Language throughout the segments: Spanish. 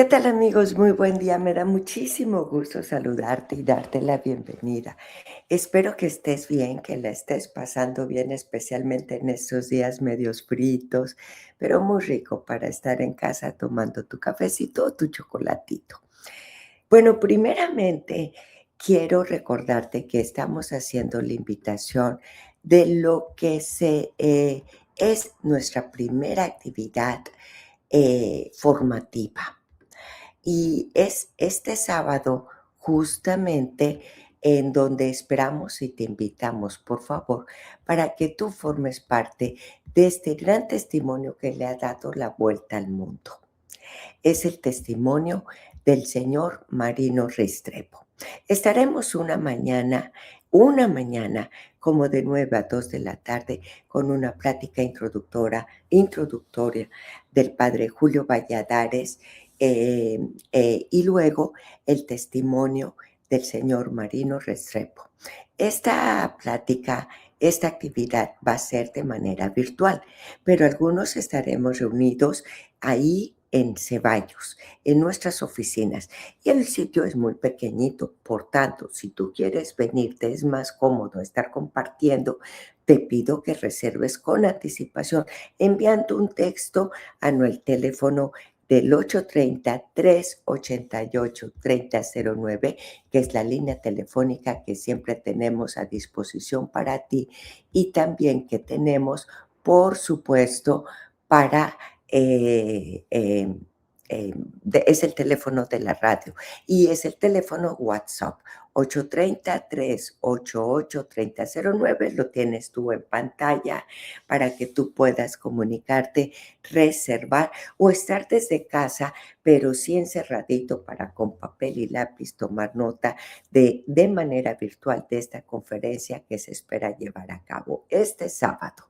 ¿Qué tal amigos? Muy buen día. Me da muchísimo gusto saludarte y darte la bienvenida. Espero que estés bien, que la estés pasando bien, especialmente en estos días medios fritos, pero muy rico para estar en casa tomando tu cafecito o tu chocolatito. Bueno, primeramente quiero recordarte que estamos haciendo la invitación de lo que es nuestra primera actividad formativa. Y es este sábado justamente en donde esperamos y te invitamos, por favor, para que tú formes parte de este gran testimonio que le ha dado la vuelta al mundo. Es el testimonio del señor Marino Restrepo. Estaremos una mañana como de 9 a 2 de la tarde con una plática introductoria del padre Julio Valladares y luego el testimonio del señor Marino Restrepo. Esta plática, esta actividad va a ser de manera virtual, pero algunos estaremos reunidos ahí en Ceballos, en nuestras oficinas. Y el sitio es muy pequeñito, por tanto, si tú quieres venirte, es más cómodo estar compartiendo. Te pido que reserves con anticipación, enviando un texto a el teléfono del 830-388-3009, que es la línea telefónica que siempre tenemos a disposición para ti y también que tenemos, por supuesto, para es el teléfono de la radio y es el teléfono WhatsApp 830-388-3009. Lo tienes tú en pantalla para que tú puedas comunicarte, reservar o estar desde casa, pero sí encerradito para con papel y lápiz tomar nota de manera virtual de esta conferencia que se espera llevar a cabo este sábado.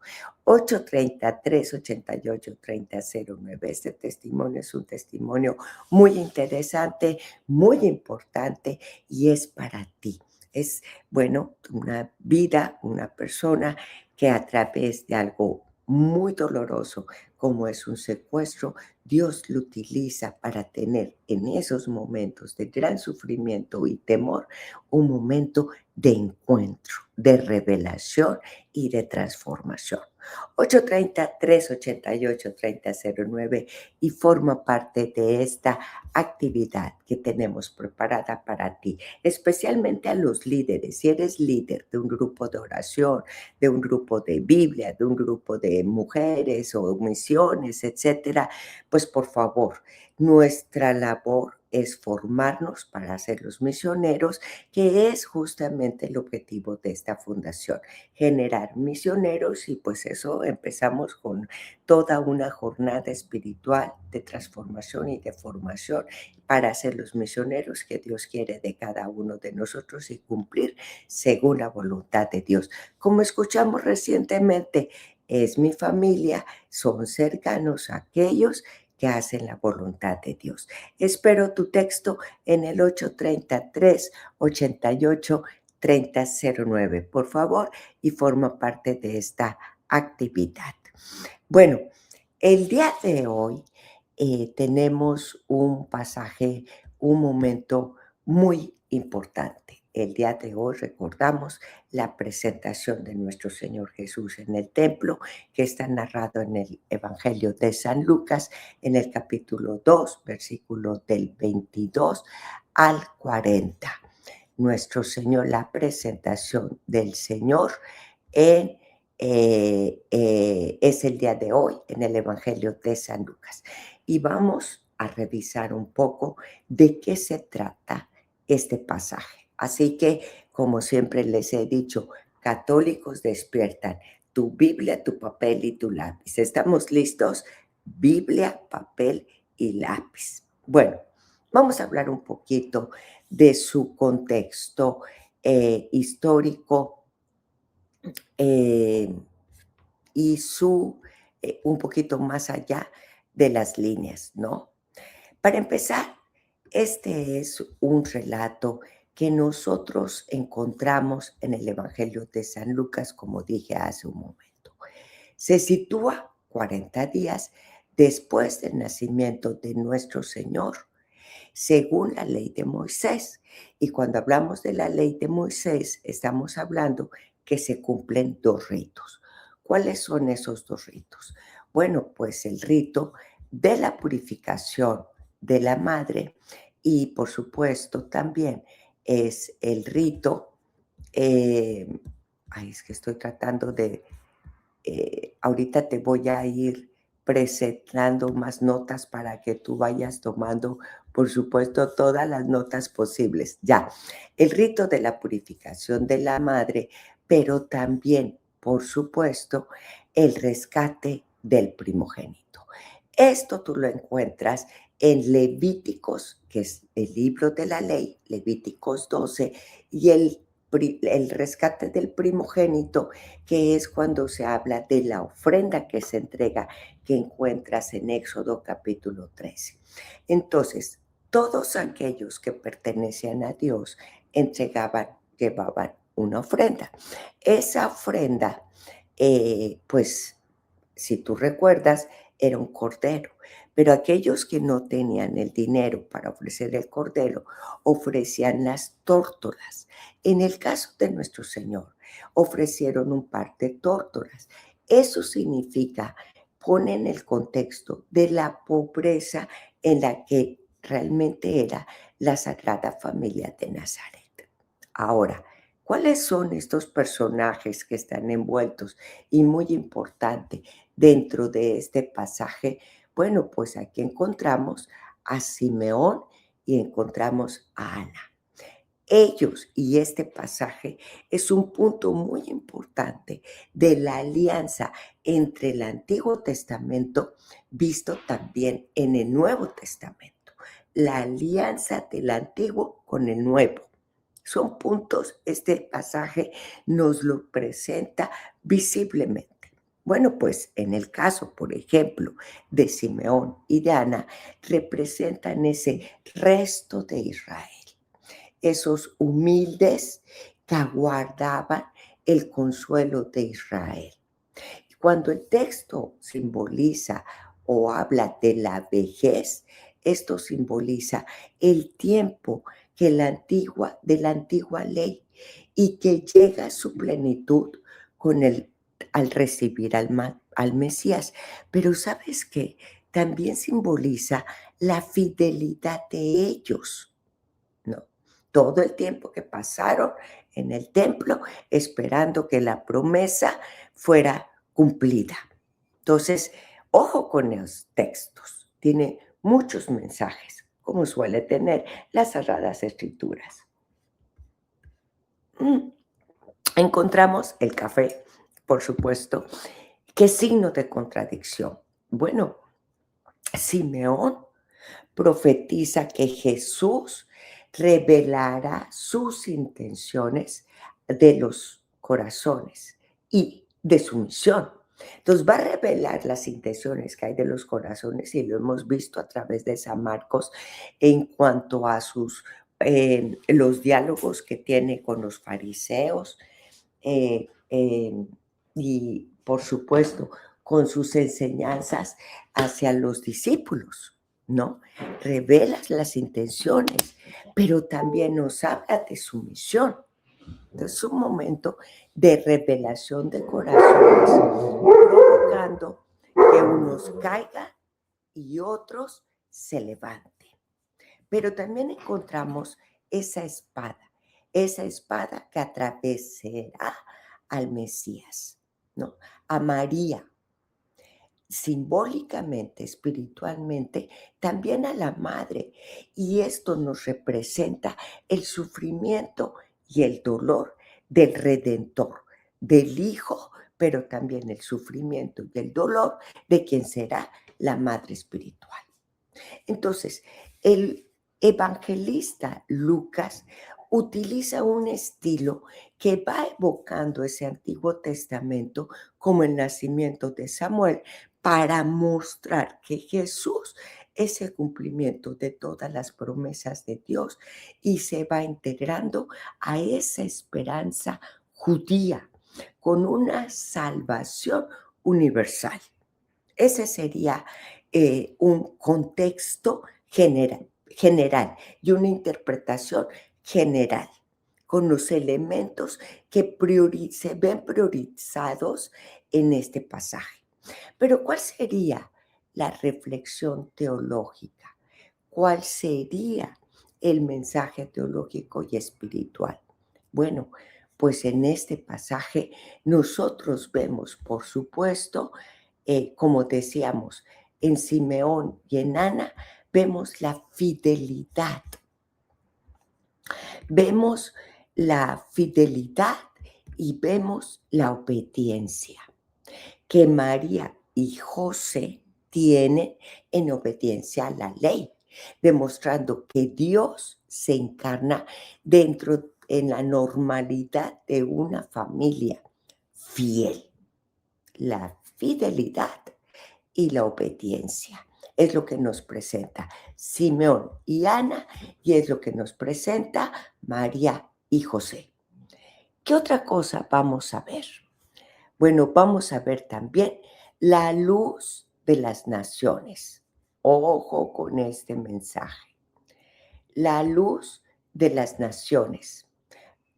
830-388-3009. Este testimonio es un testimonio muy interesante, muy importante y es para ti. Es, bueno, una vida, una persona que a través de algo muy doloroso como es un secuestro, Dios lo utiliza para tener en esos momentos de gran sufrimiento y temor un momento de encuentro, de revelación y de transformación. 830-388-3009 y forma parte de esta actividad que tenemos preparada para ti, especialmente a los líderes. Si eres líder de un grupo de oración, de un grupo de Biblia, de un grupo de mujeres o misiones, etcétera, pues por favor, nuestra labor es formarnos para ser los misioneros, que es justamente el objetivo de esta fundación, generar misioneros y pues eso empezamos con toda una jornada espiritual de transformación y de formación para ser los misioneros que Dios quiere de cada uno de nosotros y cumplir según la voluntad de Dios. Como escuchamos recientemente, es mi familia, son cercanos a aquellos que hacen la voluntad de Dios. Espero tu texto en el 833-88-3009, por favor, y forma parte de esta actividad. Bueno, el día de hoy tenemos un pasaje, un momento muy importante. El día de hoy recordamos la presentación de nuestro Señor Jesús en el templo, que está narrado en el Evangelio de San Lucas, en el capítulo 2, versículo del 22 al 40. Nuestro Señor, la presentación del Señor en es el día de hoy en el Evangelio de San Lucas. Y vamos a revisar un poco de qué se trata este pasaje. Así que, como siempre les he dicho, católicos despiertan, tu Biblia, tu papel y tu lápiz. ¿Estamos listos? Biblia, papel y lápiz. Bueno, vamos a hablar un poquito de su contexto histórico eh, y un poquito más allá de las líneas, ¿no? Para empezar, este es un relato que nosotros encontramos en el Evangelio de San Lucas, como dije hace un momento. Se sitúa 40 días después del nacimiento de nuestro Señor según la ley de Moisés. Y cuando hablamos de la ley de Moisés, estamos hablando que se cumplen dos ritos. ¿Cuáles son esos dos ritos? Bueno, pues el rito de la purificación de la madre y por supuesto también es el rito, ay, es que estoy tratando de, ahorita te voy a ir presentando más notas para que tú vayas tomando, por supuesto, todas las notas posibles. Ya, el rito de la purificación de la madre, pero también, por supuesto, el rescate del primogénito. Esto tú lo encuentras en Levíticos, que es el libro de la ley, Levíticos 12, y el rescate del primogénito, que es cuando se habla de la ofrenda que se entrega, que encuentras en Éxodo capítulo 13. Entonces, todos aquellos que pertenecían a Dios llevaban una ofrenda. Esa ofrenda, pues, si tú recuerdas, era un cordero, pero aquellos que no tenían el dinero para ofrecer el cordero, ofrecían las tórtolas. En el caso de nuestro Señor, ofrecieron un par de tórtolas. Eso significa, pone en el contexto de la pobreza en la que realmente era la Sagrada Familia de Nazaret. Ahora, ¿cuáles son estos personajes que están envueltos? Y muy importante, dentro de este pasaje, bueno, pues aquí encontramos a Simeón y encontramos a Ana. Ellos y este pasaje es un punto muy importante de la alianza entre el Antiguo Testamento, visto también en el Nuevo Testamento. La alianza del Antiguo con el Nuevo. Son puntos, este pasaje nos lo presenta visiblemente. Bueno, pues en el caso, por ejemplo, de Simeón y de Ana, representan ese resto de Israel, esos humildes que aguardaban el consuelo de Israel. Cuando el texto simboliza o habla de la vejez, esto simboliza el tiempo que de la antigua ley y que llega a su plenitud con al recibir al Mesías. Pero ¿sabes qué? También simboliza la fidelidad de ellos, ¿no? Todo el tiempo que pasaron en el templo esperando que la promesa fuera cumplida. Entonces, ojo con los textos. Tiene muchos mensajes, como suele tener las Sagradas Escrituras. Encontramos el café, por supuesto. ¿Qué signo de contradicción? Bueno, Simeón profetiza que Jesús revelará sus intenciones de los corazones y de su misión. Entonces va a revelar las intenciones que hay de los corazones y lo hemos visto a través de San Marcos en cuanto a los diálogos que tiene con los fariseos, eh, eh, y por supuesto con sus enseñanzas hacia los discípulos, ¿no? Revelas las intenciones, pero también nos habla de su misión. Entonces, es un momento de revelación de corazones, provocando que unos caigan y otros se levanten. Pero también encontramos esa espada que atravesará al Mesías, ¿no? A María, simbólicamente, espiritualmente, también a la madre. Y esto nos representa el sufrimiento y el dolor del Redentor, del Hijo, pero también el sufrimiento y el dolor de quien será la madre espiritual. Entonces, el evangelista Lucas utiliza un estilo que va evocando ese Antiguo Testamento como el nacimiento de Samuel para mostrar que Jesús es el cumplimiento de todas las promesas de Dios y se va integrando a esa esperanza judía con una salvación universal. Ese sería un contexto general, general y una interpretación general, con los elementos que se ven priorizados en este pasaje. Pero ¿cuál sería la reflexión teológica? ¿Cuál sería el mensaje teológico y espiritual? Bueno, pues en este pasaje nosotros vemos, por supuesto, como decíamos, en Simeón y en Ana, vemos la fidelidad. Vemos la fidelidad y vemos la obediencia que María y José tienen en obediencia a la ley, demostrando que Dios se encarna dentro en la normalidad de una familia fiel. La fidelidad y la obediencia es lo que nos presenta Simeón y Ana y es lo que nos presenta María y José. ¿Qué otra cosa vamos a ver? Bueno, vamos a ver también la luz de las naciones. Ojo con este mensaje. La luz de las naciones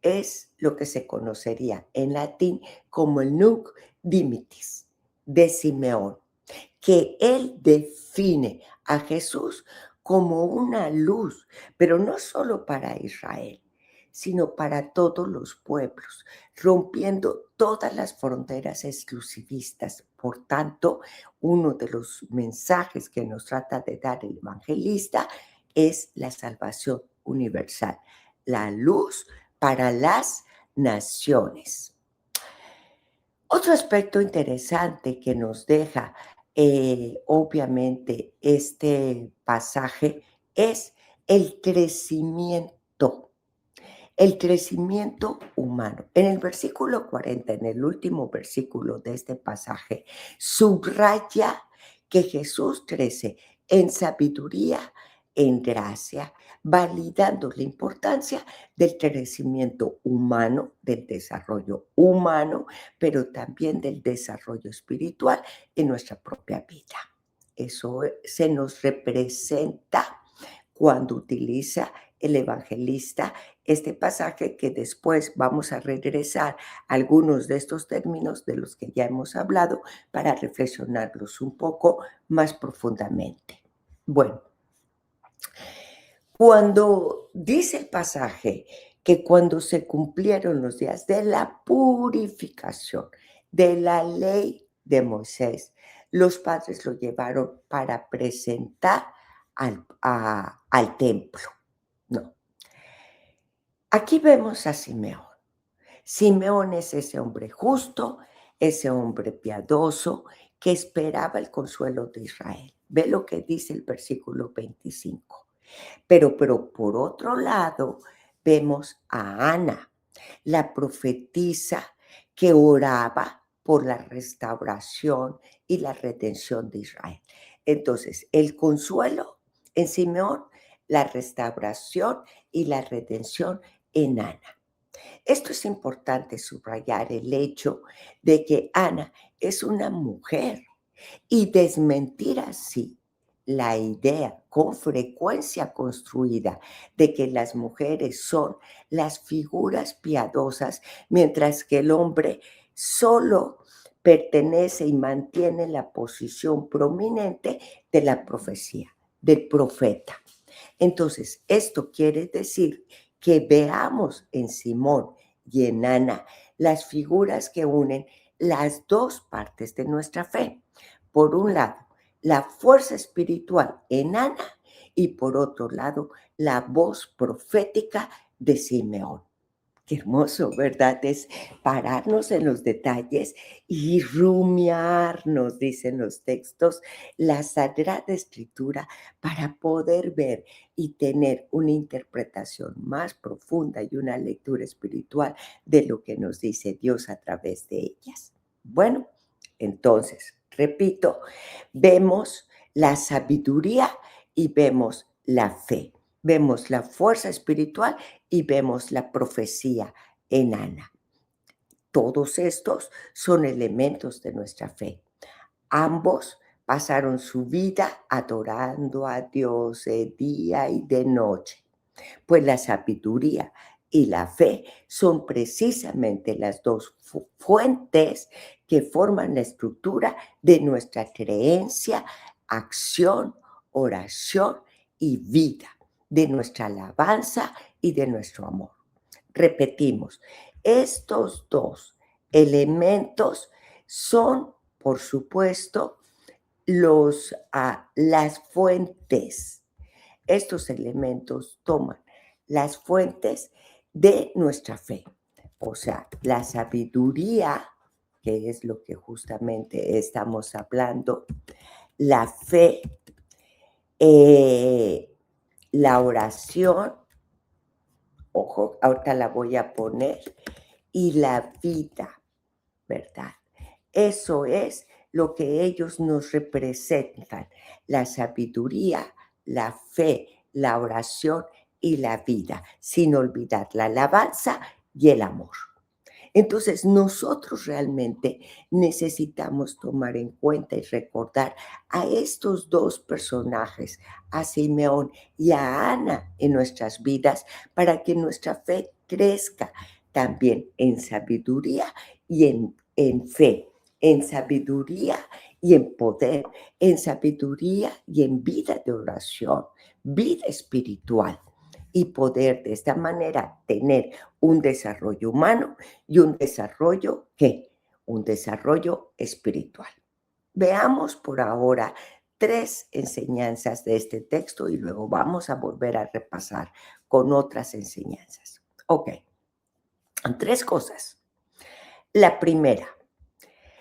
es lo que se conocería en latín como el Nunc Dimittis de Simeón, que él define a Jesús como una luz, pero no solo para Israel, sino para todos los pueblos, rompiendo todas las fronteras exclusivistas. Por tanto, uno de los mensajes que nos trata de dar el evangelista es la salvación universal, la luz para las naciones. Otro aspecto interesante que nos deja, obviamente, este pasaje es el crecimiento humano. En el versículo 40, en el último versículo de este pasaje, subraya que Jesús crece en sabiduría, en gracia, validando la importancia del crecimiento humano, del desarrollo humano, pero también del desarrollo espiritual en nuestra propia vida. Eso se nos representa cuando utiliza el evangelista este pasaje, que después vamos a regresar a algunos de estos términos de los que ya hemos hablado para reflexionarlos un poco más profundamente. Bueno, cuando dice el pasaje que cuando se cumplieron los días de la purificación de la ley de Moisés, los padres lo llevaron para presentar al templo. No. Aquí vemos a Simeón. Simeón es ese hombre justo, ese hombre piadoso que esperaba el consuelo de Israel. Ve lo que dice el versículo 25. Pero por otro lado, vemos a Ana, la profetisa que oraba por la restauración y la redención de Israel. Entonces, el consuelo en Simeón, la restauración y la redención en Ana. Esto es importante subrayar el hecho de que Ana es una mujer y desmentir así la idea con frecuencia construida de que las mujeres son las figuras piadosas, mientras que el hombre solo pertenece y mantiene la posición prominente de la profecía, del profeta. Entonces, esto quiere decir que veamos en Simón y en Ana las figuras que unen las dos partes de nuestra fe. Por un lado, la fuerza espiritual en Ana y por otro lado, la voz profética de Simeón. Qué hermoso, ¿verdad? Es pararnos en los detalles y rumiarnos, dicen los textos, la Sagrada Escritura para poder ver y tener una interpretación más profunda y una lectura espiritual de lo que nos dice Dios a través de ellas. Bueno, entonces, repito, vemos la sabiduría y vemos la fe. Vemos la fuerza espiritual y vemos la profecía en Ana. Todos estos son elementos de nuestra fe. Ambos pasaron su vida adorando a Dios de día y de noche. Pues la sabiduría y la fe son precisamente las dos fuentes que forman la estructura de nuestra creencia, acción, oración y vida, de nuestra alabanza y de nuestro amor. Repetimos, estos dos elementos son, por supuesto, las fuentes. Estos elementos toman las fuentes de nuestra fe. O sea, la sabiduría, que es lo que justamente estamos hablando, la fe, eh, la oración, ojo, ahorita la voy a poner, y la vida, ¿verdad? Eso es lo que ellos nos representan, la sabiduría, la fe, la oración y la vida, sin olvidar la alabanza y el amor. Entonces, nosotros realmente necesitamos tomar en cuenta y recordar a estos dos personajes, a Simeón y a Ana en nuestras vidas, para que nuestra fe crezca también en sabiduría y en fe, en sabiduría y en poder, en sabiduría y en vida de oración, vida espiritual, y poder de esta manera tener un desarrollo humano y un desarrollo, ¿qué? Un desarrollo espiritual. Veamos por ahora 3 enseñanzas de este texto y luego vamos a volver a repasar con otras enseñanzas. Ok, 3 cosas. La primera,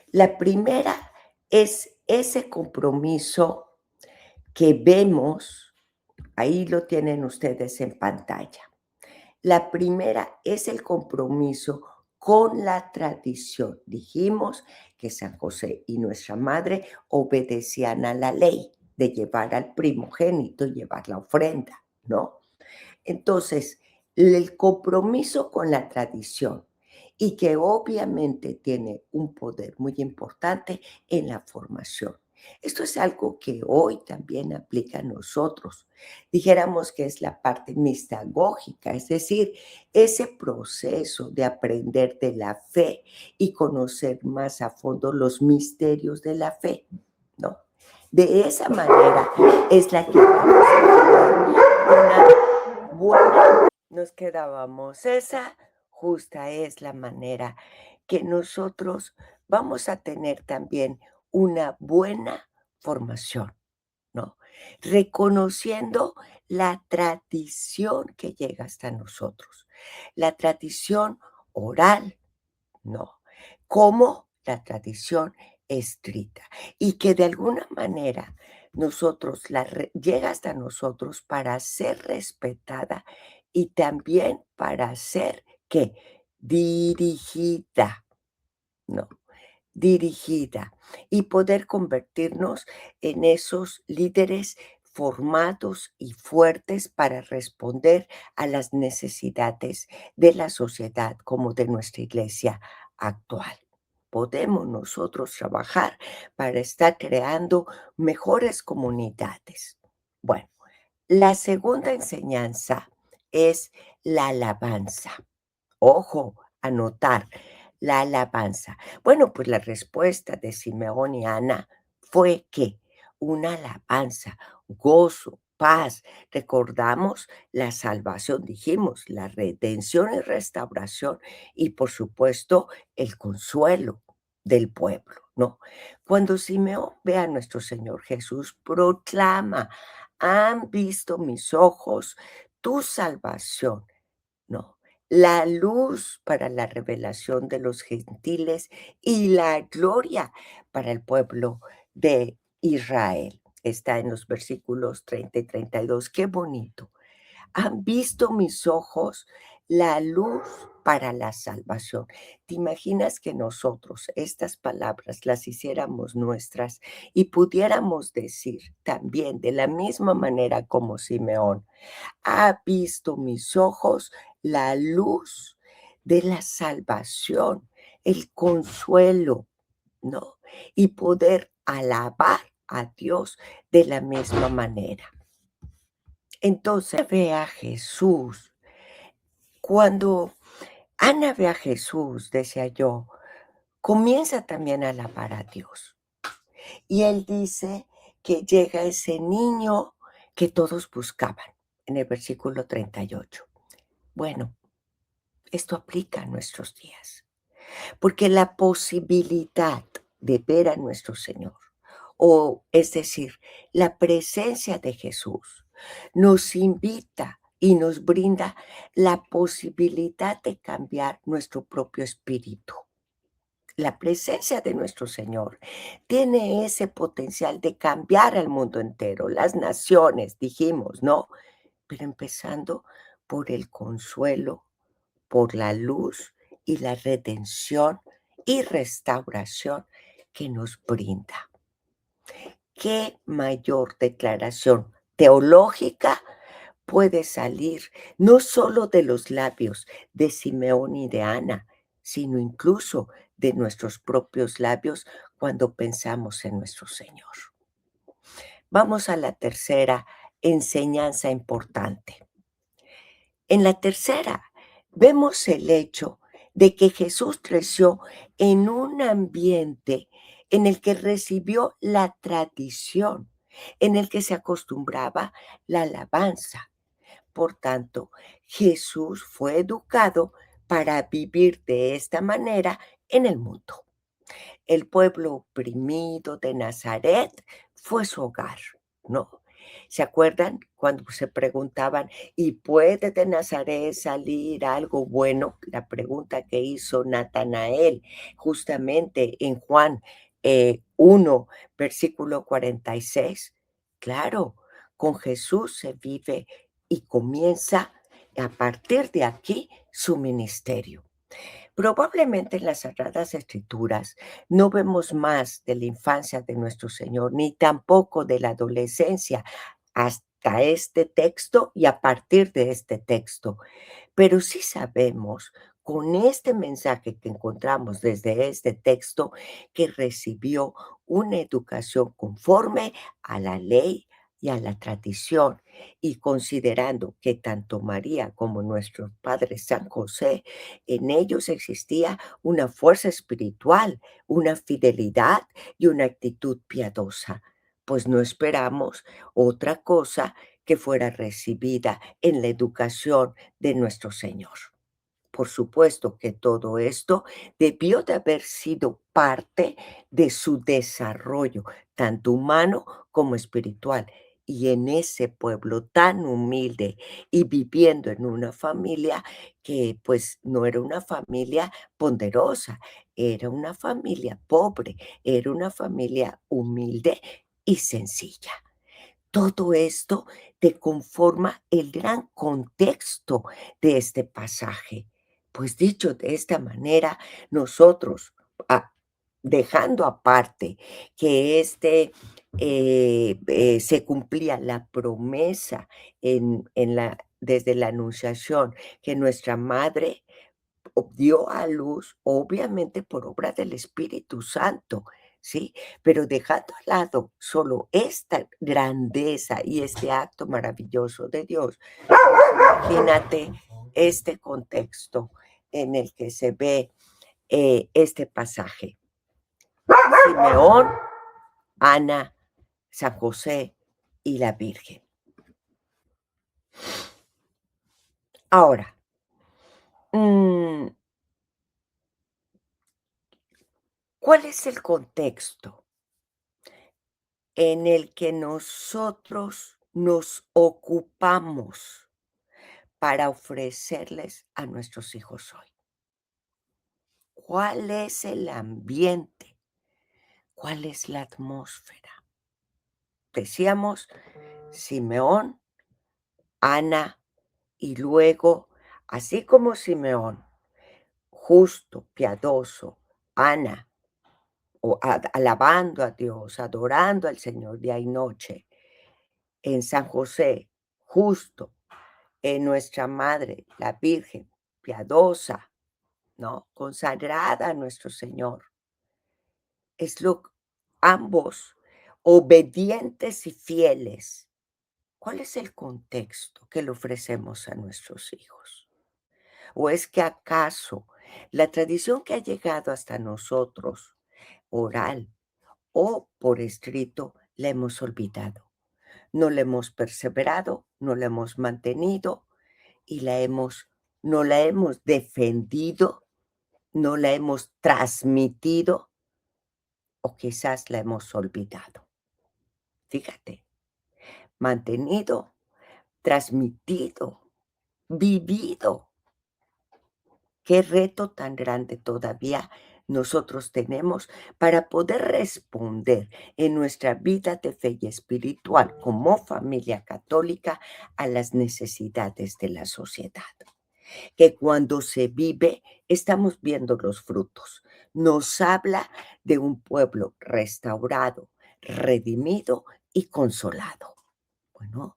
la primera es ese compromiso que vemos, ahí lo tienen ustedes en pantalla. La primera es el compromiso con la tradición. Dijimos que San José y nuestra madre obedecían a la ley de llevar al primogénito y llevar la ofrenda, ¿no? Entonces, el compromiso con la tradición y que obviamente tiene un poder muy importante en la formación. Esto es algo que hoy también aplica a nosotros. Dijéramos que es la parte mistagógica, es decir, ese proceso de aprender de la fe y conocer más a fondo los misterios de la fe, ¿no? De esa manera es la que vamos a tener una buena, nos quedábamos, esa justa es la manera que nosotros vamos a tener también una buena formación, ¿no? Reconociendo la tradición que llega hasta nosotros, la tradición oral, ¿no? Como la tradición escrita y que de alguna manera nosotros llega hasta nosotros para ser respetada y también para ser, ¿qué? Dirigida, ¿no? Dirigida y poder convertirnos en esos líderes formados y fuertes para responder a las necesidades de la sociedad como de nuestra iglesia actual. Podemos nosotros trabajar para estar creando mejores comunidades. Bueno, la segunda enseñanza es la alabanza. Ojo, anotar la alabanza. Bueno, pues la respuesta de Simeón y Ana fue que una alabanza, gozo, paz. Recordamos la salvación, dijimos, la redención y restauración y por supuesto el consuelo del pueblo, ¿no? Cuando Simeón ve a nuestro Señor Jesús, proclama, han visto mis ojos tu salvación, ¿no? La luz para la revelación de los gentiles y la gloria para el pueblo de Israel. Está en los versículos 30 y 32. Qué bonito. Han visto mis ojos la luz para la salvación. ¿Te imaginas que nosotros estas palabras las hiciéramos nuestras y pudiéramos decir también de la misma manera como Simeón? Ha visto mis ojos la luz de la salvación, el consuelo, ¿no? Y poder alabar a Dios de la misma manera. Entonces ve a Jesús. Cuando Ana ve a Jesús, decía yo, comienza también a alabar a Dios. Y él dice que llega ese niño que todos buscaban, en el versículo 38. Bueno, esto aplica a nuestros días, porque la posibilidad de ver a nuestro Señor, o es decir, la presencia de Jesús, nos invita y nos brinda la posibilidad de cambiar nuestro propio espíritu. La presencia de nuestro Señor tiene ese potencial de cambiar al mundo entero, las naciones, dijimos, ¿no? Pero empezando por el consuelo, por la luz y la redención y restauración que nos brinda. ¿Qué mayor declaración teológica puede salir no solo de los labios de Simeón y de Ana, sino incluso de nuestros propios labios cuando pensamos en nuestro Señor? Vamos a la tercera enseñanza importante. En la tercera, vemos el hecho de que Jesús creció en un ambiente en el que recibió la tradición, en el que se acostumbraba la alabanza. Por tanto, Jesús fue educado para vivir de esta manera en el mundo. El pueblo oprimido de Nazaret fue su hogar, ¿no? ¿Se acuerdan cuando se preguntaban, ¿y puede de Nazaret salir algo bueno? La pregunta que hizo Natanael justamente en Juan 1, versículo 46. Claro, con Jesús se vive y comienza a partir de aquí su ministerio. Probablemente en las Sagradas Escrituras no vemos más de la infancia de nuestro Señor, ni tampoco de la adolescencia hasta este texto y a partir de este texto. Pero sí sabemos con este mensaje que encontramos desde este texto que recibió una educación conforme a la ley y a la tradición, y considerando que tanto María como nuestro Padre San José, en ellos existía una fuerza espiritual, una fidelidad y una actitud piadosa, pues no esperamos otra cosa que fuera recibida en la educación de nuestro Señor. Por supuesto que todo esto debió de haber sido parte de su desarrollo, tanto humano como espiritual. Y en ese pueblo tan humilde y viviendo en una familia que pues no era una familia ponderosa, era una familia pobre, era una familia humilde y sencilla. Todo esto te conforma el gran contexto de este pasaje. Pues dicho de esta manera, nosotros, ah, dejando aparte que se cumplía la promesa desde la Anunciación, que nuestra madre dio a luz, obviamente por obra del Espíritu Santo, ¿sí? Pero dejando al lado solo esta grandeza y este acto maravilloso de Dios, imagínate este contexto en el que se ve este pasaje. Simeón, Ana, San José y la Virgen. Ahora, ¿cuál es el contexto en el que nosotros nos ocupamos para ofrecerles a nuestros hijos hoy? ¿Cuál es el ambiente? ¿Cuál es la atmósfera? Decíamos Simeón, Ana, y luego, así como Simeón, justo, piadoso, Ana, alabando a Dios, adorando al Señor día y noche, en San José, justo, en nuestra Madre, la Virgen, piadosa, ¿no? Consagrada a nuestro Señor. Es lo ambos, obedientes y fieles. ¿Cuál es el contexto que le ofrecemos a nuestros hijos? ¿O es que acaso la tradición que ha llegado hasta nosotros, oral o por escrito, la hemos olvidado? No la hemos perseverado, no la hemos mantenido y no la hemos defendido, no la hemos transmitido o quizás la hemos olvidado. Fíjate, mantenido, transmitido, vivido. Qué reto tan grande todavía nosotros tenemos para poder responder en nuestra vida de fe y espiritual como familia católica a las necesidades de la sociedad. Que cuando se vive, estamos viendo los frutos. Nos habla de un pueblo restaurado, redimido y consolado. Bueno,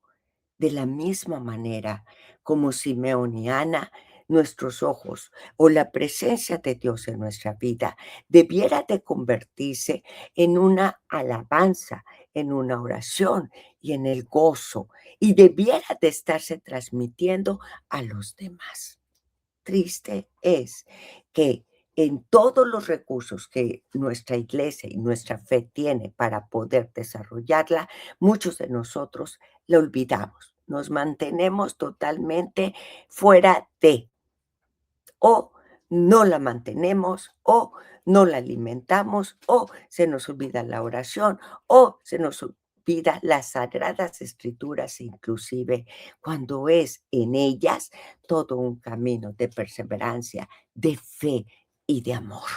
de la misma manera como Simeón y Ana, nuestros ojos o la presencia de Dios en nuestra vida debiera de convertirse en una alabanza, en una oración y en el gozo, y debiera de estarse transmitiendo a los demás. Triste es que en todos los recursos que nuestra iglesia y nuestra fe tiene para poder desarrollarla, muchos de nosotros la olvidamos. Nos mantenemos totalmente fuera de, o no la mantenemos, o no la alimentamos, o se nos olvida la oración, o se nos olvida las sagradas escrituras, inclusive cuando es en ellas todo un camino de perseverancia, de fe y de amor.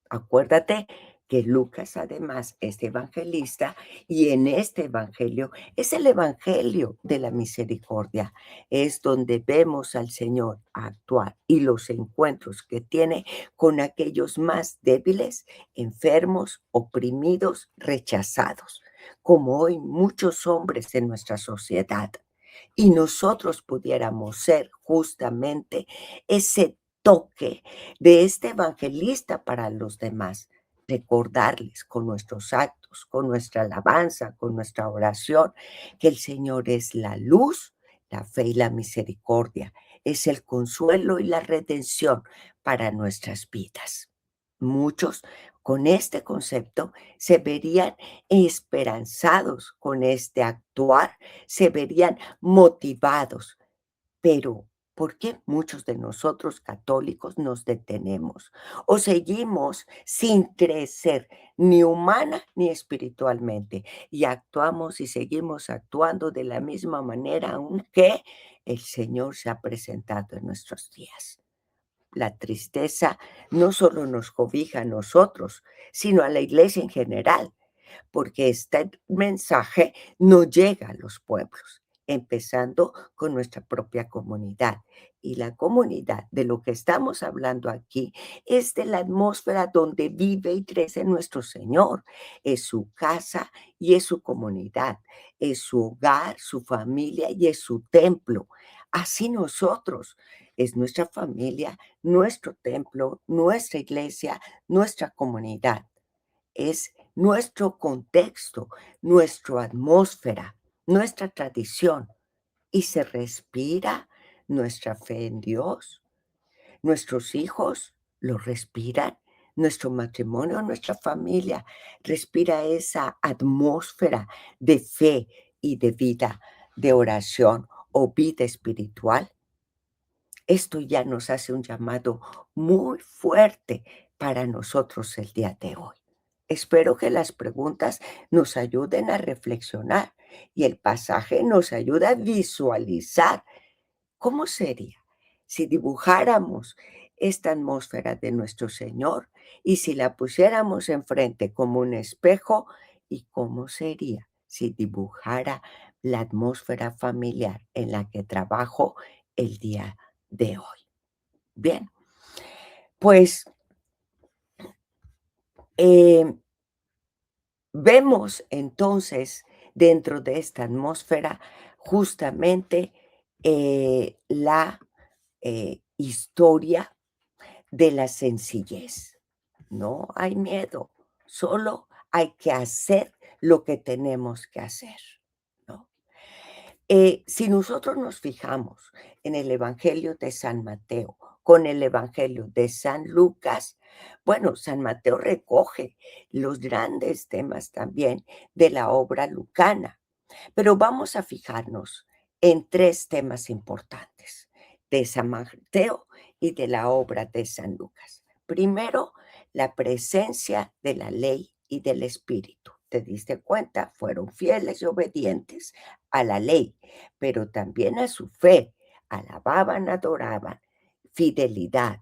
Acuérdate que Lucas además es evangelista y en este evangelio es el evangelio de la misericordia. Es donde vemos al Señor actuar y los encuentros que tiene con aquellos más débiles, enfermos, oprimidos, rechazados, como hoy muchos hombres en nuestra sociedad. Y nosotros pudiéramos ser justamente ese toque de este evangelista para los demás, recordarles con nuestros actos, con nuestra alabanza, con nuestra oración, que el Señor es la luz, la fe y la misericordia, es el consuelo y la redención para nuestras vidas. Muchos con este concepto se verían esperanzados con este actuar, se verían motivados, pero, ¿por qué muchos de nosotros católicos nos detenemos o seguimos sin crecer ni humana ni espiritualmente y actuamos y seguimos actuando de la misma manera aunque el Señor se ha presentado en nuestros días? La tristeza no solo nos cobija a nosotros, sino a la iglesia en general, porque este mensaje no llega a los pueblos, empezando con nuestra propia comunidad. Y la comunidad de lo que estamos hablando aquí es de la atmósfera donde vive y crece nuestro Señor. Es su casa y es su comunidad, es su hogar, su familia y es su templo. Así nosotros, es nuestra familia, nuestro templo, nuestra iglesia, nuestra comunidad. Es nuestro contexto, nuestra atmósfera, nuestra tradición y se respira nuestra fe en Dios. Nuestros hijos lo respiran, nuestro matrimonio, nuestra familia respira esa atmósfera de fe y de vida, de oración o vida espiritual. Esto ya nos hace un llamado muy fuerte para nosotros el día de hoy. Espero que las preguntas nos ayuden a reflexionar y el pasaje nos ayuda a visualizar cómo sería si dibujáramos esta atmósfera de nuestro Señor y si la pusiéramos enfrente como un espejo y cómo sería si dibujara la atmósfera familiar en la que trabajo el día de hoy. Bien, pues eh, vemos entonces dentro de esta atmósfera justamente la historia de la sencillez. No hay miedo, solo hay que hacer lo que tenemos que hacer, ¿no? Si nosotros nos fijamos en el Evangelio de San Mateo con el Evangelio de San Lucas, bueno, San Mateo recoge los grandes temas también de la obra lucana, pero vamos a fijarnos en 3 temas importantes de San Mateo y de la obra de San Lucas. Primero, la presencia de la ley y del Espíritu. ¿Te diste cuenta? Fueron fieles y obedientes a la ley, pero también a su fe. Alababan, adoraban, fidelidad.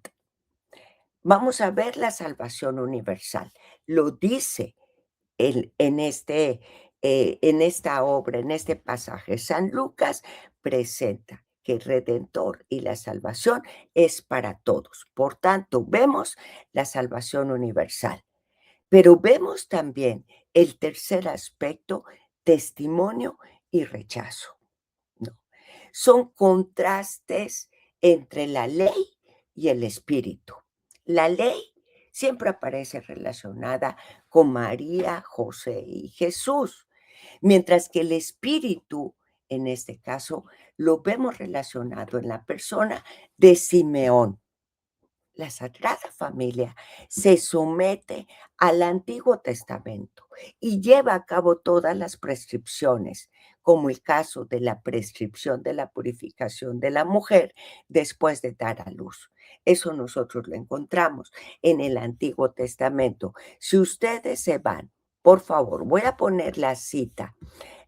Vamos a ver la salvación universal. Lo dice en esta obra, en este pasaje. San Lucas presenta que el Redentor y la salvación es para todos. Por tanto, vemos la salvación universal, pero vemos también el tercer aspecto, testimonio y rechazo. No, son contrastes entre la ley y el espíritu. La ley siempre aparece relacionada con María, José y Jesús, mientras que el espíritu, en este caso, lo vemos relacionado en la persona de Simeón. La Sagrada Familia se somete al Antiguo Testamento y lleva a cabo todas las prescripciones, como el caso de la prescripción de la purificación de la mujer después de dar a luz. Eso nosotros lo encontramos en el Antiguo Testamento. Si ustedes se van, por favor, voy a poner la cita.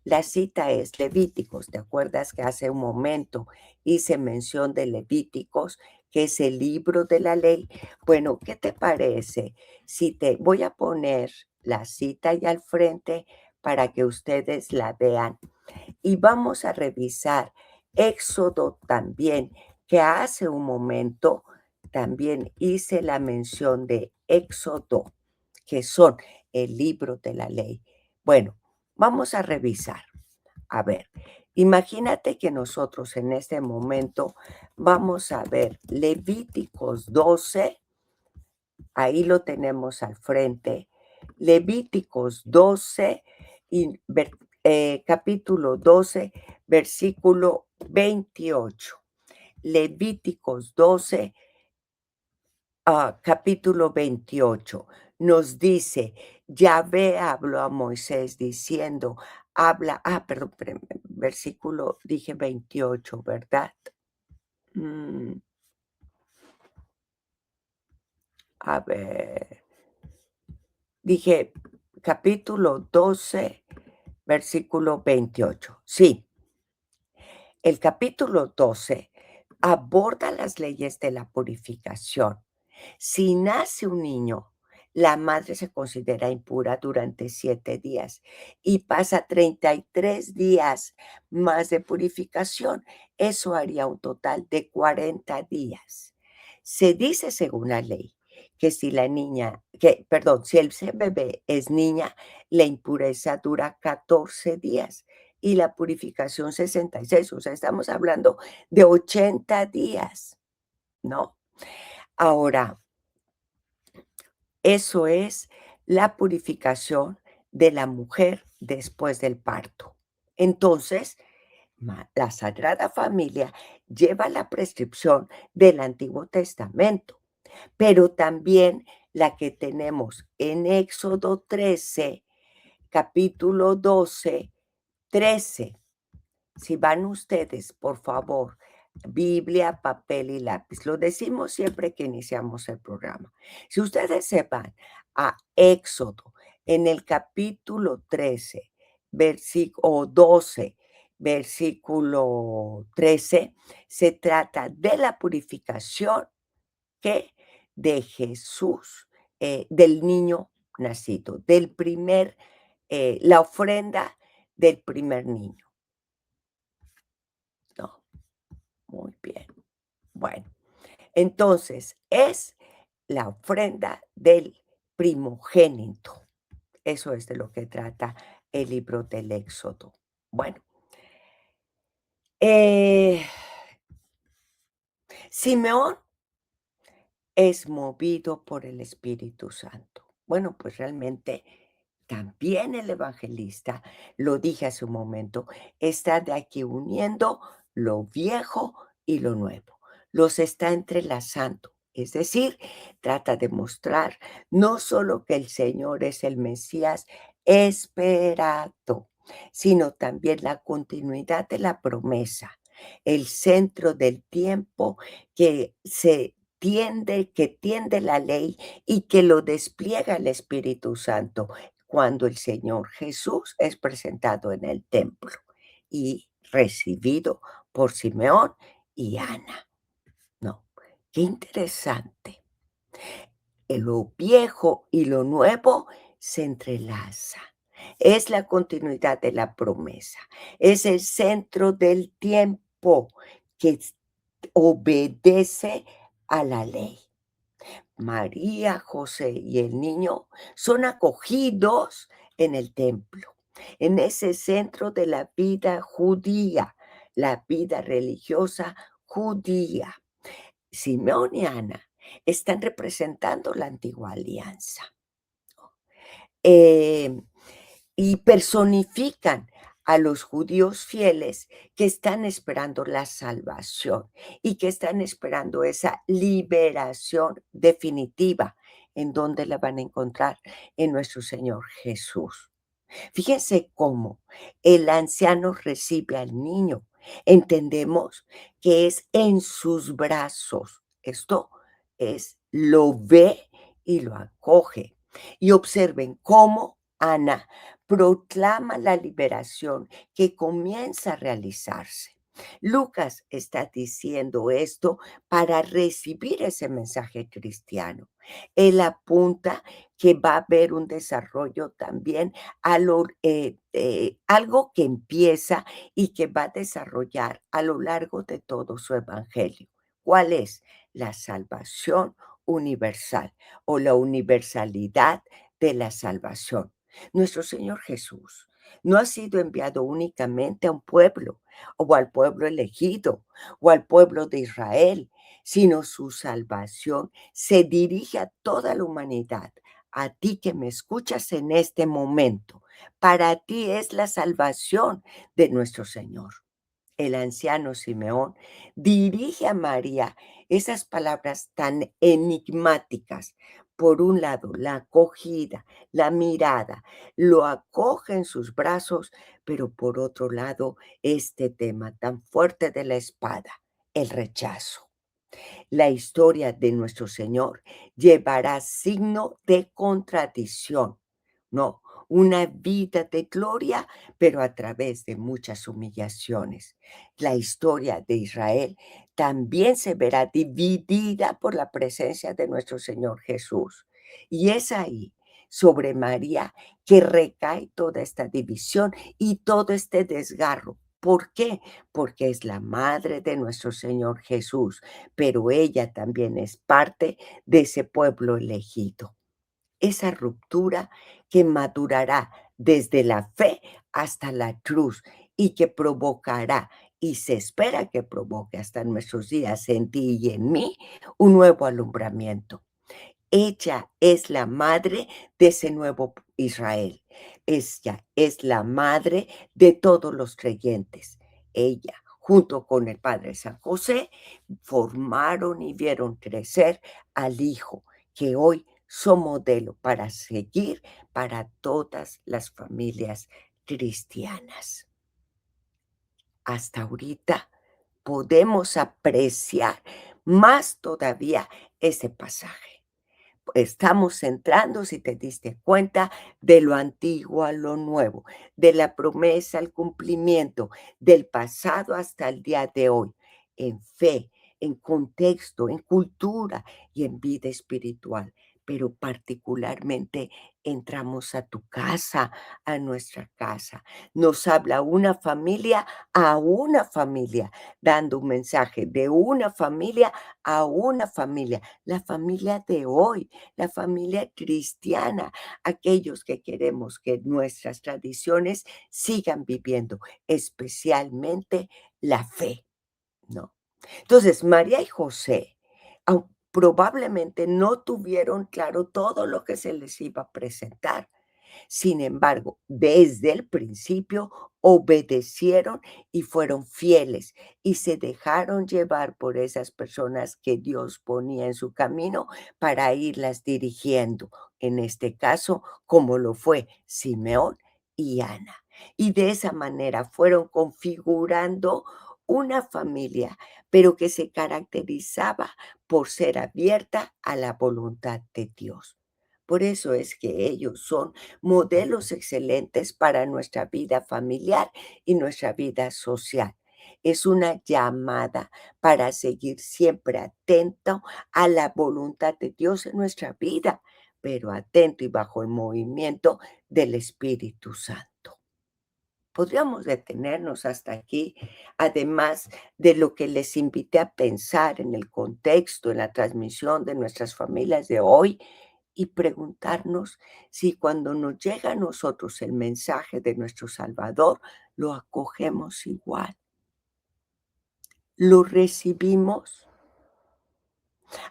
La cita es Levíticos. ¿Te acuerdas que hace un momento hice mención de Levíticos, que es el libro de la ley? Bueno, ¿qué te parece si te voy a poner la cita ahí al frente para que ustedes la vean? Y vamos a revisar Éxodo también, que hace un momento también hice la mención de Éxodo, que son el libro de la ley. Bueno, vamos a revisar. A ver, imagínate que nosotros en este momento vamos a ver Levíticos 12, ahí lo tenemos al frente, Levíticos 12 y capítulo 12, versículo 28. Levíticos 12, capítulo 28, nos dice, Yahvé habló a Moisés diciendo, perdón, espérame, versículo, dije 28, ¿verdad? Mm, a ver, dije capítulo 12, versículo 28. Sí, el capítulo 12 aborda las leyes de la purificación. Si nace un niño, la madre se considera impura durante 7 días y pasa 33 días más de purificación. Eso haría un total de 40 días. Se dice según la ley que si la niña, que, perdón, si el bebé es niña, la impureza dura 14 días y la purificación 66. O sea, estamos hablando de 80 días, ¿no? Ahora, eso es la purificación de la mujer después del parto. Entonces, la Sagrada Familia lleva la prescripción del Antiguo Testamento, pero también la que tenemos en Éxodo 13, capítulo 12, 13. Si van ustedes, por favor, Biblia, papel y lápiz. Lo decimos siempre que iniciamos el programa. Si ustedes se van a Éxodo en el capítulo 13, versículo 12, versículo 13, se trata de la purificación que de Jesús, del niño nacido, del primer, la ofrenda del primer niño. No, muy bien. Bueno, entonces es la ofrenda del primogénito. Eso es de lo que trata el libro del Éxodo. Bueno, eh, Simeón es movido por el Espíritu Santo. Bueno, pues realmente también el evangelista, lo dije hace un momento, está de aquí uniendo lo viejo y lo nuevo. Los está entrelazando. Es decir, trata de mostrar no solo que el Señor es el Mesías esperado, sino también la continuidad de la promesa, el centro del tiempo que tiende la ley y que lo despliega el Espíritu Santo cuando el Señor Jesús es presentado en el templo y recibido por Simeón y Ana. No, qué interesante. Lo viejo y lo nuevo se entrelaza. Es la continuidad de la promesa. Es el centro del tiempo que obedece a la ley. María, José y el niño son acogidos en el templo, en ese centro de la vida judía, la vida religiosa judía. Simeón y Ana están representando la antigua alianza. eh, y personifican a los judíos fieles que están esperando la salvación y que están esperando esa liberación definitiva. ¿En donde la van a encontrar? En nuestro Señor Jesús. Fíjense cómo el anciano recibe al niño. Entendemos que es en sus brazos. Esto es, lo ve y lo acoge. Y observen cómo Ana proclama la liberación que comienza a realizarse. Lucas está diciendo esto para recibir ese mensaje cristiano. Él apunta que va a haber un desarrollo también algo que empieza y que va a desarrollar a lo largo de todo su evangelio. ¿Cuál es? La salvación universal o la universalidad de la salvación. Nuestro Señor Jesús no ha sido enviado únicamente a un pueblo o al pueblo elegido o al pueblo de Israel, sino su salvación se dirige a toda la humanidad. A ti que me escuchas en este momento, para ti es la salvación de nuestro Señor. El anciano Simeón dirige a María esas palabras tan enigmáticas. Por un lado, la acogida, la mirada, lo acoge en sus brazos, pero por otro lado, este tema tan fuerte de la espada, el rechazo. La historia de nuestro Señor llevará signo de contradicción, no, una vida de gloria, pero a través de muchas humillaciones. La historia de Israel también se verá dividida por la presencia de nuestro Señor Jesús. Y es ahí, sobre María, que recae toda esta división y todo este desgarro. ¿Por qué? Porque es la madre de nuestro Señor Jesús, pero ella también es parte de ese pueblo elegido. Esa ruptura que madurará desde la fe hasta la cruz y que provocará, y se espera que provoque hasta nuestros días en ti y en mí, un nuevo alumbramiento. Ella es la madre de ese nuevo Israel. Ella es la madre de todos los creyentes. Ella, junto con el padre San José, formaron y vieron crecer al Hijo, que hoy son modelo para seguir para todas las familias cristianas. Hasta ahorita podemos apreciar más todavía ese pasaje. Estamos entrando, si te diste cuenta, de lo antiguo a lo nuevo, de la promesa al cumplimiento, del pasado hasta el día de hoy, en fe, en contexto, en cultura y en vida espiritual. Pero particularmente entramos a tu casa, a nuestra casa. Nos habla una familia a una familia, dando un mensaje de una familia a una familia, la familia de hoy, la familia cristiana, aquellos que queremos que nuestras tradiciones sigan viviendo, especialmente la fe, ¿no? Entonces, María y José, probablemente no tuvieron claro todo lo que se les iba a presentar, Sin embargo, desde el principio obedecieron y fueron fieles y se dejaron llevar por esas personas que Dios ponía en su camino para irlas dirigiendo. En este caso, como lo fue Simeón y Ana. Y de esa manera fueron configurando una familia, pero que se caracterizaba por ser abierta a la voluntad de Dios. Por eso es que ellos son modelos excelentes para nuestra vida familiar y nuestra vida social. Es una llamada para seguir siempre atento a la voluntad de Dios en nuestra vida, pero atento y bajo el movimiento del Espíritu Santo. Podríamos detenernos hasta aquí, además de lo que les invité a pensar en el contexto, en la transmisión de nuestras familias de hoy, y preguntarnos si cuando nos llega a nosotros el mensaje de nuestro Salvador, lo acogemos igual, lo recibimos.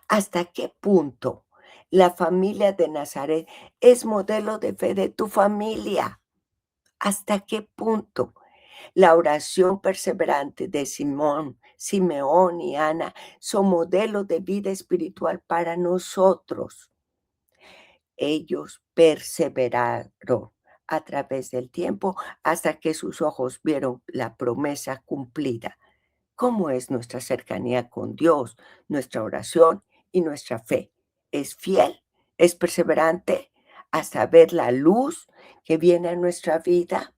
¿Hasta qué punto la familia de Nazaret es modelo de fe de tu familia? ¿Hasta qué punto la oración perseverante de Simeón y Ana son modelos de vida espiritual para nosotros? Ellos perseveraron a través del tiempo hasta que sus ojos vieron la promesa cumplida. ¿Cómo es nuestra cercanía con Dios, nuestra oración y nuestra fe? ¿Es fiel? ¿Es perseverante hasta ver la luz que viene a nuestra vida?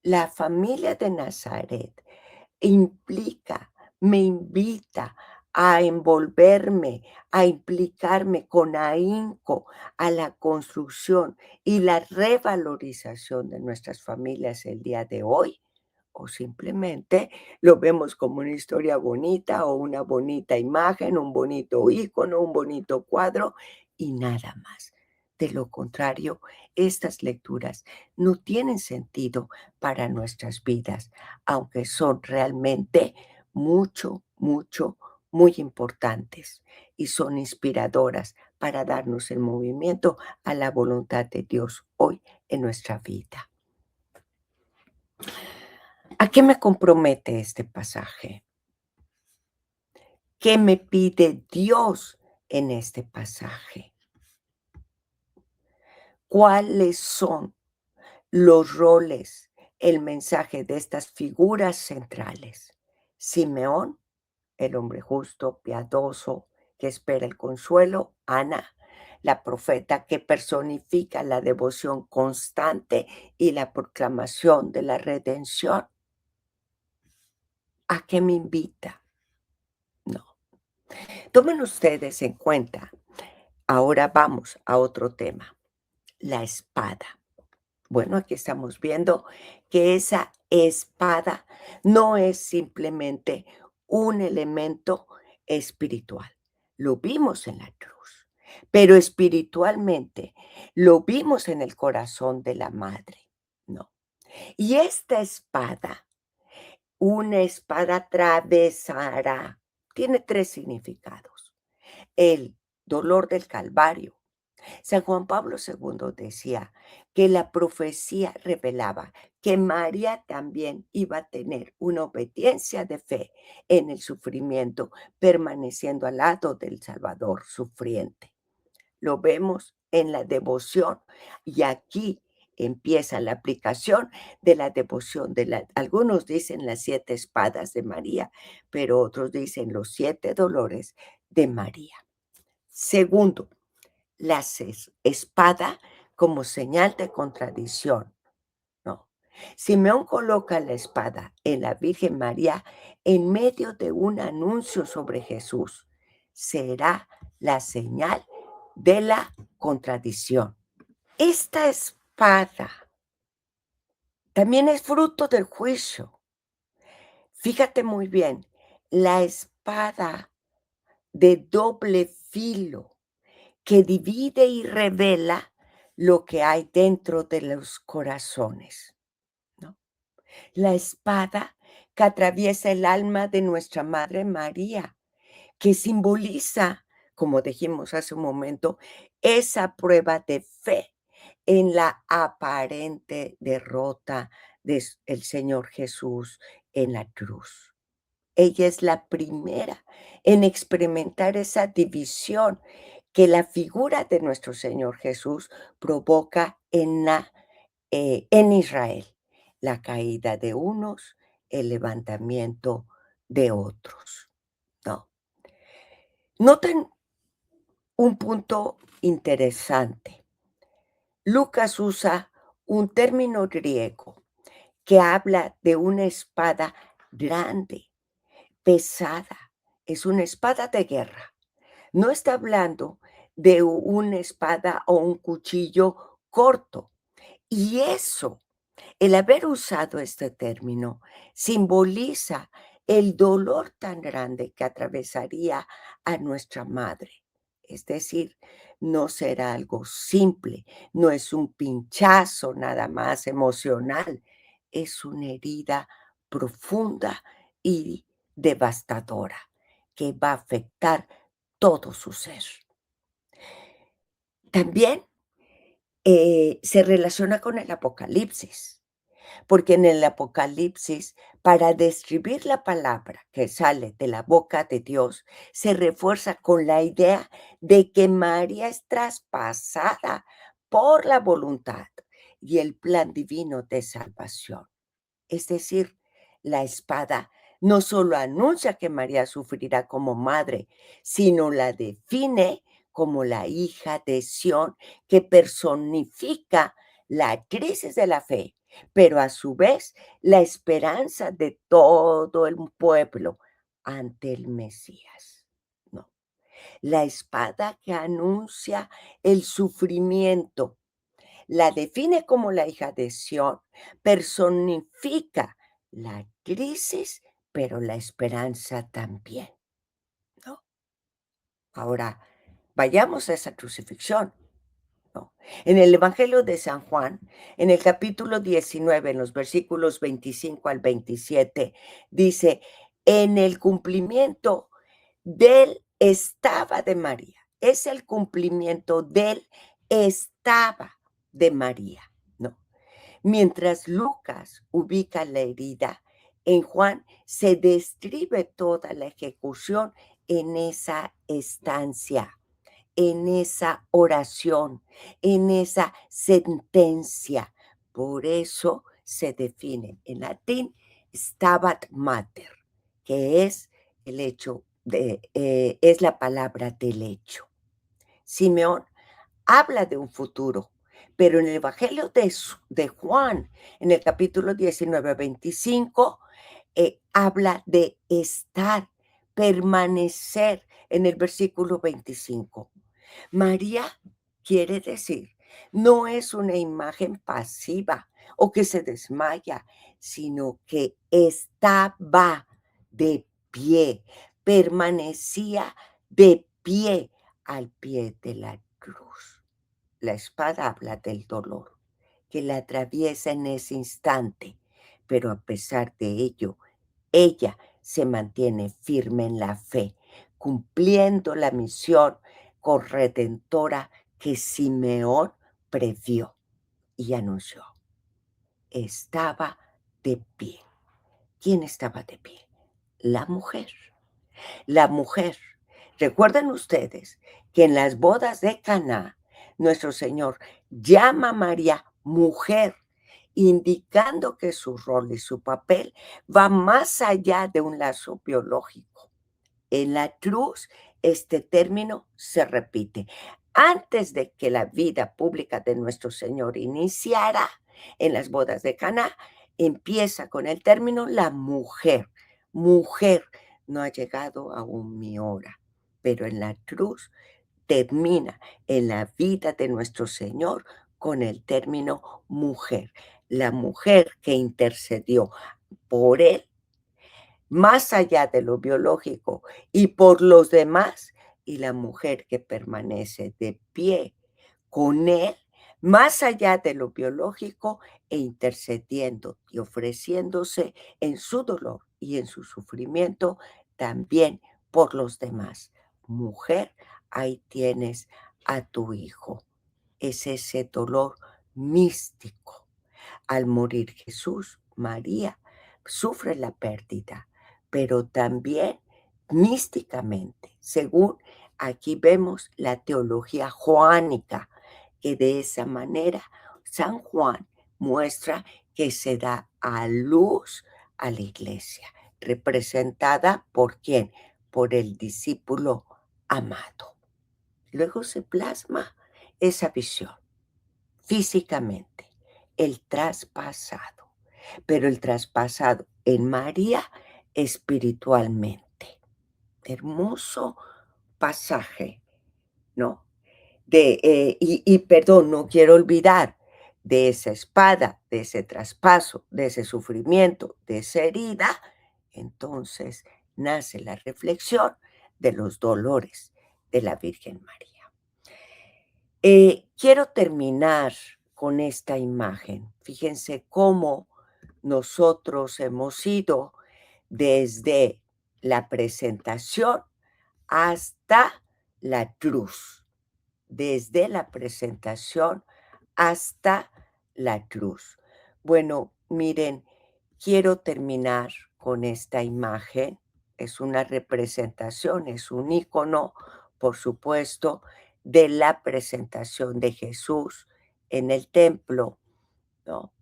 La familia de Nazaret implica, me invita a envolverme, a implicarme con ahínco a la construcción y la revalorización de nuestras familias el día de hoy, o simplemente lo vemos como una historia bonita o una bonita imagen, un bonito icono, un bonito cuadro y nada más. De lo contrario, estas lecturas no tienen sentido para nuestras vidas, aunque son realmente muy importantes y son inspiradoras para darnos el movimiento a la voluntad de Dios hoy en nuestra vida. ¿A qué me compromete este pasaje? ¿Qué me pide Dios en este pasaje? ¿Cuáles son los roles, el mensaje de estas figuras centrales? Simeón, el hombre justo, piadoso, que espera el consuelo. Ana, la profeta que personifica la devoción constante y la proclamación de la redención. ¿A qué me invita? No. Tomen ustedes en cuenta. Ahora vamos a otro tema, la espada. Bueno, aquí estamos viendo que esa espada no es simplemente un elemento espiritual. Lo vimos en la cruz, pero espiritualmente lo vimos en el corazón de la madre, ¿no? Y esta espada, una espada atravesará, tiene tres significados. El dolor del Calvario. San Juan Pablo II decía que la profecía revelaba que María también iba a tener una obediencia de fe en el sufrimiento, permaneciendo al lado del Salvador sufriente. Lo vemos en la devoción y aquí empieza la aplicación de la devoción algunos dicen las 7 espadas de María, pero otros dicen los 7 dolores de María. Segundo, la espada como señal de contradicción, ¿no? Simeón coloca la espada en la Virgen María en medio de un anuncio sobre Jesús. Será la señal de la contradicción. Esta espada también es fruto del juicio. Fíjate muy bien, la espada de doble filo que divide y revela lo que hay dentro de los corazones, ¿no? La espada que atraviesa el alma de nuestra Madre María, que simboliza, como dijimos hace un momento, esa prueba de fe, en la aparente derrota del Señor Jesús en la cruz. Ella es la primera en experimentar esa división que la figura de nuestro Señor Jesús provoca en Israel, la caída de unos, el levantamiento de otros, ¿no? Noten un punto interesante. Lucas usa un término griego que habla de una espada grande, pesada, es una espada de guerra. No está hablando de una espada o un cuchillo corto. Y eso, el haber usado este término, simboliza el dolor tan grande que atravesaría a nuestra madre. Es decir, no será algo simple, no es un pinchazo nada más emocional, es una herida profunda y devastadora que va a afectar todo su ser. También se relaciona con el Apocalipsis, porque en el Apocalipsis, para describir la palabra que sale de la boca de Dios, se refuerza con la idea de que María es traspasada por la voluntad y el plan divino de salvación. Es decir, la espada no solo anuncia que María sufrirá como madre, sino la define como la hija de Sión que personifica la crisis de la fe, pero a su vez la esperanza de todo el pueblo ante el Mesías. No, la espada que anuncia el sufrimiento la define como la hija de Sión, personifica la crisis, pero la esperanza también, ¿no? Ahora, vayamos a esa crucifixión, ¿no? En el Evangelio de San Juan, en el capítulo 19, en los versículos 25 al 27, dice: "En el cumplimiento del estaba de María". Es el cumplimiento del estaba de María, ¿no? Mientras Lucas ubica la herida, en Juan se describe toda la ejecución en esa estancia, en esa oración, en esa sentencia. Por eso se define en latín Stabat Mater, que es el hecho es la palabra del hecho. Simeón habla de un futuro, pero en el Evangelio de Juan, en el capítulo 19, 25, habla de estar, permanecer en el versículo 25. María quiere decir, no es una imagen pasiva o que se desmaya, sino que estaba de pie, permanecía de pie al pie de la cruz. La espada habla del dolor que la atraviesa en ese instante, pero a pesar de ello, ella se mantiene firme en la fe, cumpliendo la misión corredentora que Simeón previó y anunció. Estaba de pie. ¿Quién estaba de pie? La mujer. La mujer. Recuerden ustedes que en las bodas de Caná, nuestro Señor llama a María mujer, indicando que su rol y su papel va más allá de un lazo biológico. En la cruz, este término se repite. Antes de que la vida pública de nuestro Señor iniciara en las bodas de Caná, empieza con el término la mujer. Mujer, no ha llegado aún mi hora, pero en la cruz termina en la vida de nuestro Señor con el término mujer. La mujer que intercedió por él más allá de lo biológico y por los demás, y la mujer que permanece de pie con él, más allá de lo biológico e intercediendo y ofreciéndose en su dolor y en su sufrimiento también por los demás. Mujer, ahí tienes a tu hijo. Es ese dolor místico. Al morir Jesús, María sufre la pérdida, pero también místicamente, según aquí vemos la teología joánica, que de esa manera San Juan muestra que se da a luz a la iglesia, representada por quién, por el discípulo amado. Luego se plasma esa visión físicamente, el traspasado, pero el traspasado en María espiritualmente. Hermoso pasaje, ¿no? Perdón, no quiero olvidar de esa espada, de ese traspaso, de ese sufrimiento, de esa herida, entonces nace la reflexión de los dolores de la Virgen María. Quiero terminar con esta imagen. Fíjense cómo nosotros hemos ido desde la presentación hasta la cruz, desde la presentación hasta la cruz. Bueno, miren, quiero terminar con esta imagen. Es una representación, es un icono, por supuesto, de la presentación de Jesús en el templo, ¿no?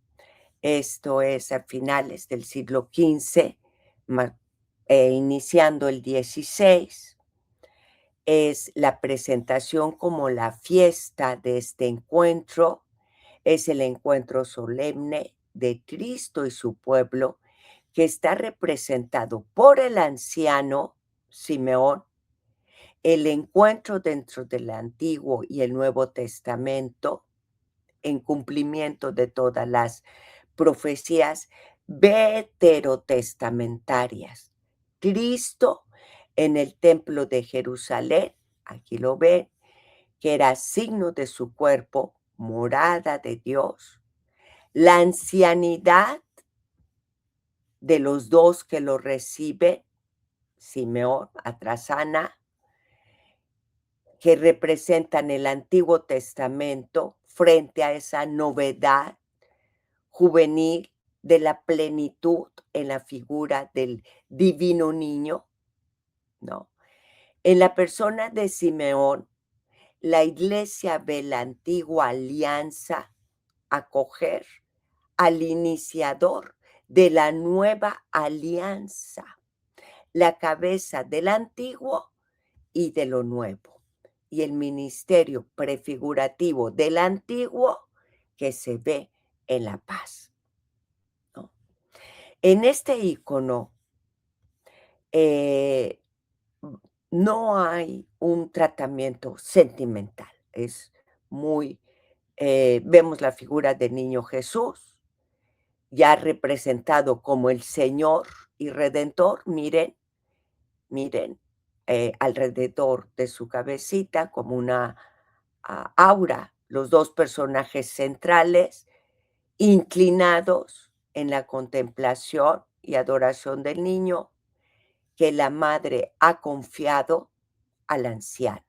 Esto es a finales del siglo XV, iniciando el XVI. Es la presentación como la fiesta de este encuentro, es el encuentro solemne de Cristo y su pueblo, que está representado por el anciano Simeón, el encuentro dentro del Antiguo y el Nuevo Testamento, en cumplimiento de todas las profecías veterotestamentarias. Cristo en el templo de Jerusalén, aquí lo ven, que era signo de su cuerpo, morada de Dios, la ancianidad de los dos que lo reciben, Simeón, atrás Ana, que representan el Antiguo Testamento frente a esa novedad juvenil de la plenitud en la figura del divino niño, ¿no? En la persona de Simeón, la iglesia ve la antigua alianza acoger al iniciador de la nueva alianza, la cabeza del antiguo y de lo nuevo, y el ministerio prefigurativo del antiguo que se ve en la paz, ¿no? En este icono eh, no hay un tratamiento sentimental, es muy, vemos la figura del niño Jesús, ya representado como el Señor y Redentor, miren, miren, alrededor de su cabecita como una aura, los dos personajes centrales inclinados en la contemplación y adoración del niño que la madre ha confiado al anciano,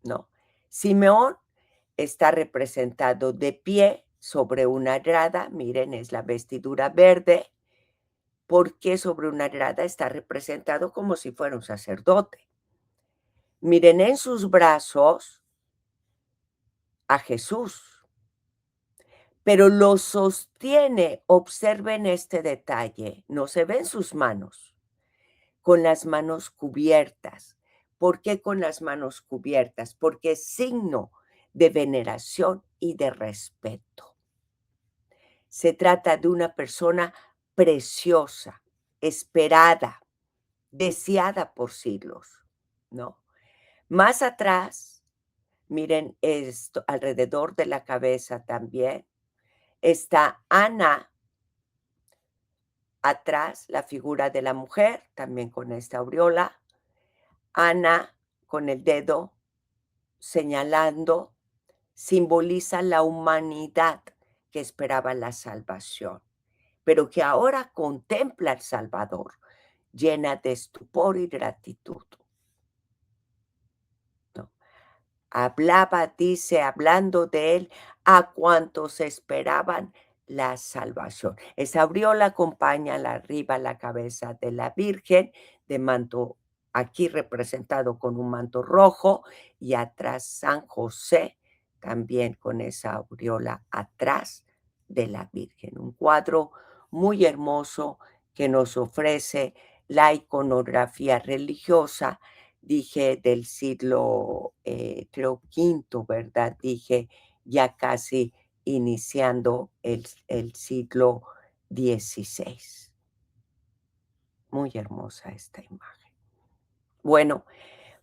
¿no? Simeón está representado de pie sobre una grada, miren, es la vestidura verde, porque sobre una grada está representado como si fuera un sacerdote. Miren en sus brazos a Jesús, pero lo sostiene, observen este detalle, no se ven sus manos, con las manos cubiertas. ¿Por qué con las manos cubiertas? Porque es signo de veneración y de respeto. Se trata de una persona preciosa, esperada, deseada por siglos, ¿no? Más atrás, miren esto, alrededor de la cabeza también, está Ana, atrás la figura de la mujer, también con esta aureola, Ana con el dedo señalando, simboliza la humanidad que esperaba la salvación, pero que ahora contempla al Salvador, llena de estupor y gratitud, ¿no? hablaba, dice, hablando de él, a cuantos esperaban la salvación. Esa aureola acompaña arriba la cabeza de la Virgen, de manto, aquí representado con un manto rojo, y atrás San José, también con esa aureola atrás de la Virgen. Un cuadro muy hermoso que nos ofrece la iconografía religiosa, dije, del siglo, creo, quinto, ¿verdad? Dije, ya casi iniciando el siglo XVI. Muy hermosa esta imagen. Bueno,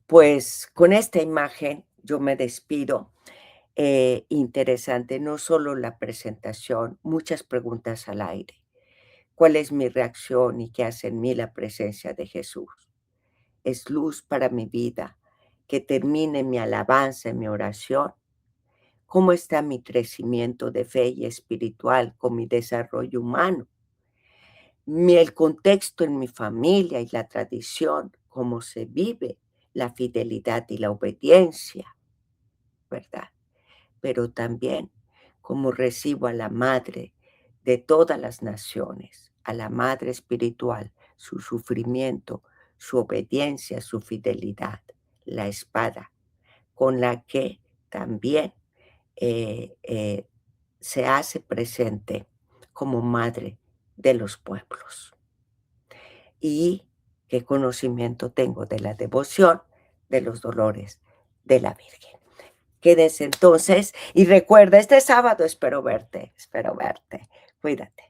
pues con esta imagen yo me despido. Interesante, no solo la presentación, muchas preguntas al aire. ¿Cuál es mi reacción y qué hace en mí la presencia de Jesús? Es luz para mi vida, que termine mi alabanza, en mi oración. ¿Cómo está mi crecimiento de fe y espiritual con mi desarrollo humano? El contexto en mi familia y la tradición, cómo se vive la fidelidad y la obediencia, ¿verdad? Pero también cómo recibo a la Madre de todas las naciones, a la Madre espiritual, su sufrimiento, su obediencia, su fidelidad, la espada, con la que también eh, eh, se hace presente como Madre de los pueblos. Y qué conocimiento tengo de la devoción de los dolores de la Virgen. Quédense entonces y recuerda, este sábado espero verte, espero verte. Cuídate.